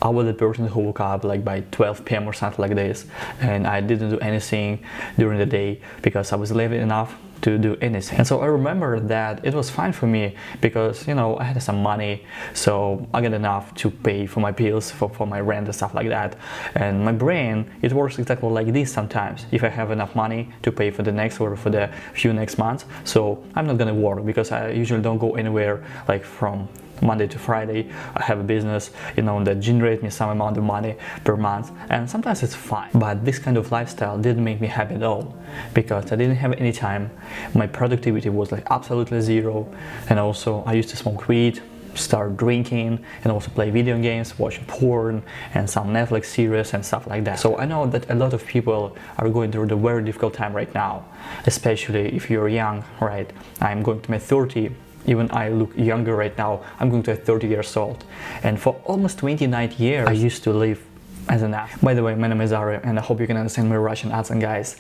I was the person who woke up like by 12 p.m. or something like this, and I didn't do anything during the day because I was lazy enough to do anything. And so I remember that it was fine for me because, you know, I had some money, so I got enough to pay for my bills, for my rent and stuff like that. And my brain, it works exactly like this sometimes. If I have enough money to pay for the next or for the few next months, so I'm not gonna work because I usually don't go anywhere like from Monday to Friday. I have a business, you know, that generates me some amount of money per month, and sometimes it's fine. But this kind of lifestyle didn't make me happy at all because I didn't have any time. My productivity was like absolutely zero, and also I used to smoke weed, start drinking, and also play video games, watch porn and some Netflix series and stuff like that. So I know that a lot of people are going through a very difficult time right now, especially if you're young, right? I'm going to my 30. Even I look younger right now. I'm going to be 30 years old, and for almost 29 years I used to live as an app. By the way, my name is Ari, and I hope you can understand my Russian accent, guys.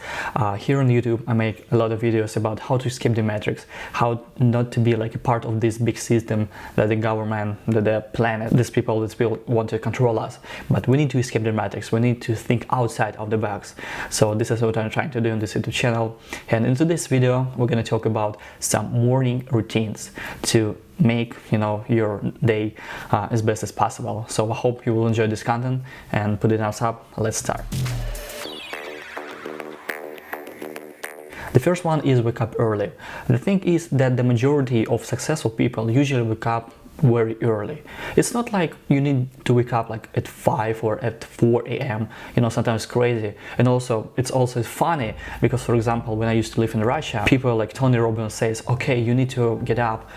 Here on YouTube I make a lot of videos about how to escape the matrix, how not to be like a part of this big system that the government, that the planet, these people want to control us. But we need to escape the matrix, we need to think outside of the box. So this is what I'm trying to do in this YouTube channel. And into this video we're going to talk about some morning routines to make, you know, your day as best as possible. So I hope you will enjoy this content, and put it thumbs up. Let's start. The first one is wake up early. The thing is that the majority of successful people usually wake up very early. It's not like you need to wake up like at 5 or at 4 a.m. You know, sometimes crazy. And also it's also funny because, for example, when I used to live in Russia, people like Tony Robbins says, okay, you need to get up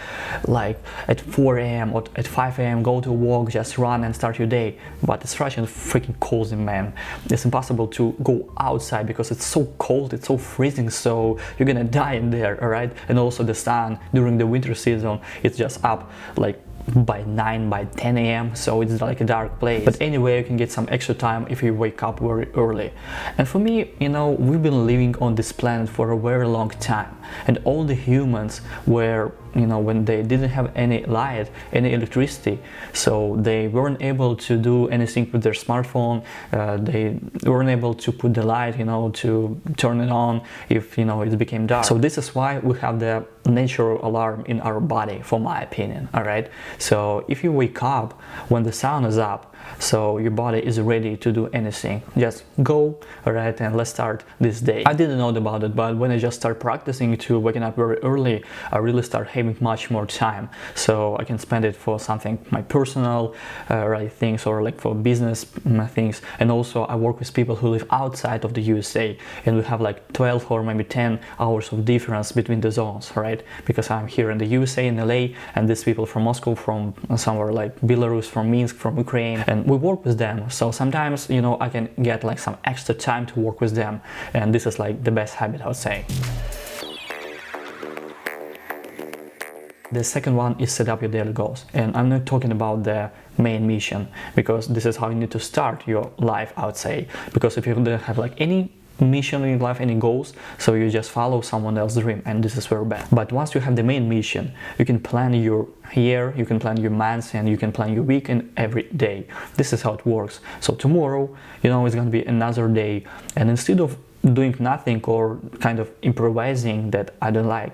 like at 4 a.m. or at 5 a.m. go to walk, just run and start your day. But it's Russian freaking cold, man. It's impossible to go outside because it's so cold, it's so freezing, so you're gonna die in there, alright? And also the sun during the winter season, it's just up like by 9, by 10 a.m. so it's like a dark place. But anyway, you can get some extra time if you wake up very early. And for me, you know, we've been living on this planet for a very long time, and all the humans were, you know, when they didn't have any light, any electricity, so they weren't able to do anything with their smartphone. They weren't able to put the light, you know, to turn it on if, you know, it became dark. So this is why we have the natural alarm in our body, for my opinion. All right, so if you wake up when the sun is up, so your body is ready to do anything, just go, all right, and let's start this day. I didn't know about it, but when I just start practicing to waking up very early, I really start having much more time, so I can spend it for something, my personal right things, or like for business things. And also I work with people who live outside of the USA, and we have like 12 or maybe 10 hours of difference between the zones, right? Because I'm here in the USA, in LA, and these people from Moscow, from somewhere like Belarus, from Minsk, from Ukraine, and we work with them. So sometimes, you know, I can get like some extra time to work with them, and this is like the best habit, I would say. The second one is set up your daily goals, and I'm not talking about the main mission, because this is how you need to start your life, I would say. Because if you don't have like any mission in life, any goals, so you just follow someone else's dream, and this is very bad. But once you have the main mission, you can plan your year, you can plan your months, and you can plan your week and every day. This is how it works. So tomorrow, you know, it's gonna be another day, and instead of doing nothing or kind of improvising that I don't like,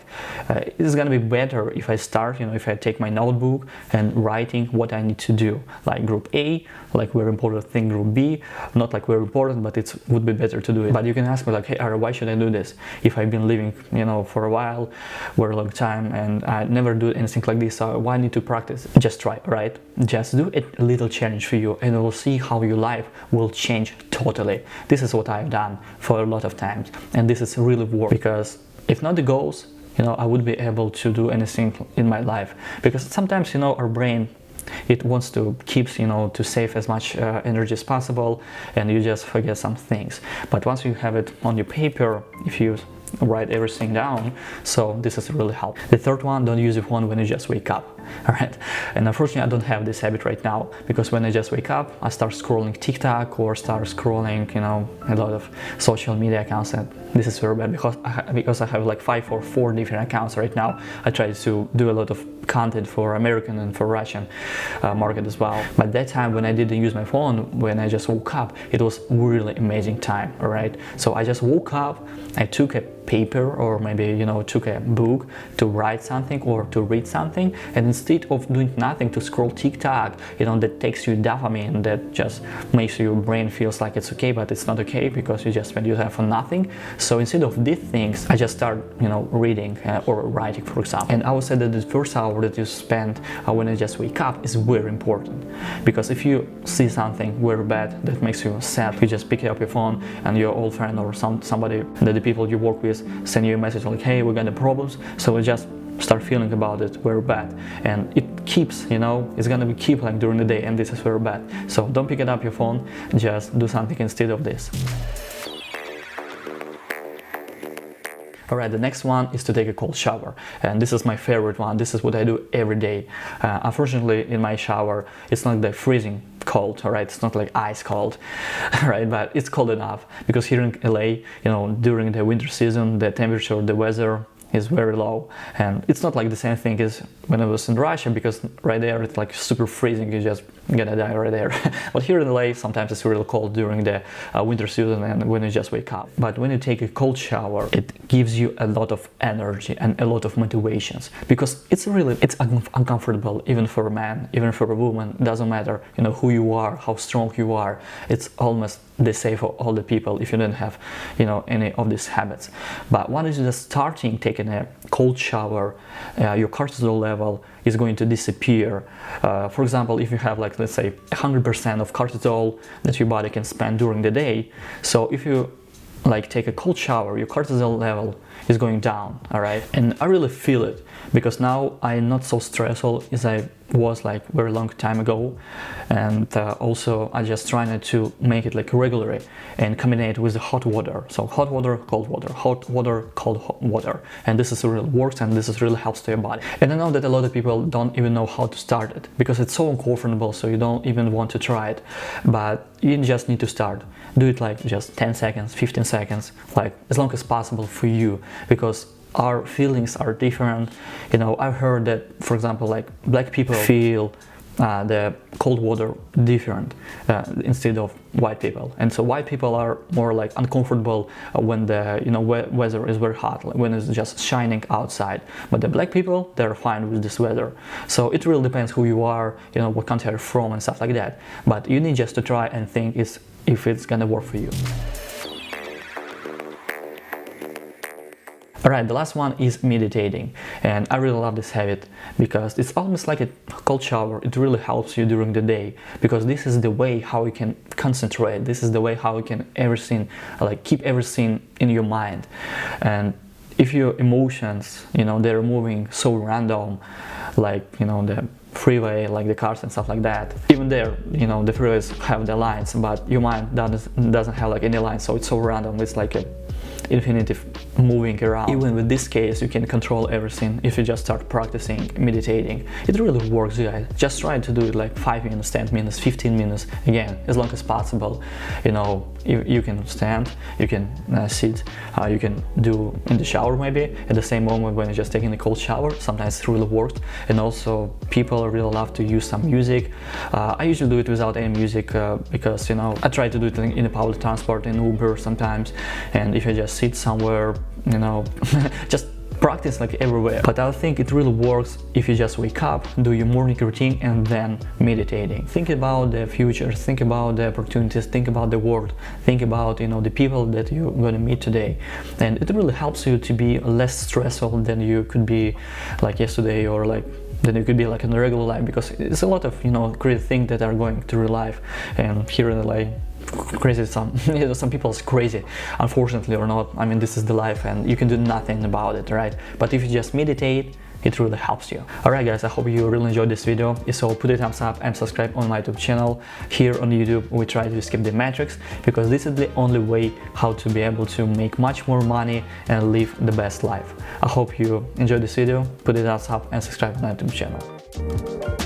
it's gonna be better if I start, you know, if I take my notebook and writing what I need to do, like group A, like very important thing, group B, not like very important, but it would be better to do it. But you can ask me like, hey Ara, why should I do this if I've been living, you know, for a while, very long time, and I never do anything like this, so why I need to practice? Just try, right? Just do a little challenge for you, and you will see how your life will change totally. This is what I've done for a lot of times, and this is really work, because if not the goals, you know, I would be able to do anything in my life. Because sometimes, you know, our brain, it wants to keep, you know, to save as much energy as possible, and you just forget some things. But once you have it on your paper, if you write everything down, so this is really helpful. The third one, don't use your phone when you just wake up. all right? And unfortunately, I don't have this habit right now, because when I just wake up, I start scrolling TikTok or start scrolling, you know, a lot of social media accounts, and this is very bad because I have like 5 or 4 different accounts right now. I try to do a lot of content for American and for Russian market as well. But that time when I didn't use my phone, when I just woke up, it was really amazing time, all right? So I just woke up, I took a paper or maybe, you know, took a book to write something or to read something, and instead of doing nothing, to scroll TikTok, you know, that takes you dopamine, that just makes your brain feels like it's okay, but it's not okay because you just spend your time for nothing. So instead of these things, I just start, you know, reading or writing, for example. And I would say that the first hour that you spend when you just wake up is very important, because if you see something very bad that makes you sad, you just pick up your phone and your old friend or somebody that the people you work with send you a message like, hey, we got the problems, so we just start feeling about it very bad, and it keeps, you know, it's gonna keep like during the day, and this is very bad. So don't pick it up your phone, just do something instead of this. Alright, the next one is to take a cold shower, and this is my favorite one. This is what I do every day. Unfortunately, in my shower, it's not like freezing cold, alright? It's not like ice cold, right? But it's cold enough, because here in LA, you know, during the winter season, the temperature, the weather is very low, and it's not like the same thing as when I was in Russia, because right there it's like super freezing, you just gonna die right there. But here in LA, sometimes it's really cold during the winter season and when you just wake up. But when you take a cold shower, it gives you a lot of energy and a lot of motivations, because it's uncomfortable, even for a man, even for a woman, doesn't matter, you know, who you are, how strong you are. It's almost the same for all the people if you don't have, you know, any of these habits. But once you're just starting taking a cold shower, your cortisol level is going to disappear. For example, if you have like, let's say 100% of cortisol that your body can spend during the day, so if you like take a cold shower, your cortisol level is going down, all right? And I really feel it, because now I'm not so stressful as I was like very long time ago, and also I just trying to make it like regularly and combine it with the hot water. So hot water, cold water, hot water, cold water, and this is really works, and this is really helps to your body. And I know that a lot of people don't even know how to start it, because it's so uncomfortable, so you don't even want to try it. But you just need to start. Do it like just 10 seconds, 15 seconds, like as long as possible for you, because our feelings are different. You know, I've heard that, for example, like black people feel the cold water different instead of white people, and so white people are more like uncomfortable when the, you know, weather is very hot, like when it's just shining outside. But the black people, they're fine with this weather. So it really depends who you are, you know, what country you're from and stuff like that. But you need just to try and think if it's gonna work for you. Alright, the last one is meditating, and I really love this habit, because it's almost like a cold shower. It really helps you during the day, because this is the way how you can concentrate. This is the way how you can everything, like keep everything in your mind. And if your emotions, you know, they're moving so random, like, you know, the freeway, like the cars and stuff like that, even there, you know, the freeways have the lines, but your mind doesn't have like any lines, so it's so random. It's like a infinitive moving around. Even with this case, you can control everything if you just start practicing meditating. It really works, guys. Just try to do it like 5 minutes, 10 minutes, 15 minutes, again, as long as possible. You know, you can stand, you can sit, you can do in the shower maybe, at the same moment when you're just taking a cold shower. Sometimes it really works. And also people really love to use some music. I usually do it without any music, because, you know, I try to do it in the public transport, in Uber sometimes, and if you just sit somewhere, you know, just practice like everywhere. But I think it really works if you just wake up, do your morning routine, and then meditating. Think about the future, think about the opportunities, think about the world, think about, you know, the people that you're gonna meet today, and it really helps you to be less stressful than you could be like yesterday, or like than you could be like in a regular life, because it's a lot of, you know, great things that are going through life. And here in LA, crazy, you know, some people is crazy, unfortunately or not. I mean, this is the life, and you can do nothing about it, right? But if you just meditate, it really helps you. Alright guys, I hope you really enjoyed this video. If so, put a thumbs up and subscribe on my YouTube channel. Here on YouTube we try to skip the metrics, because this is the only way how to be able to make much more money and live the best life. I hope you enjoyed this video. Put a thumbs up and subscribe on my YouTube channel. you.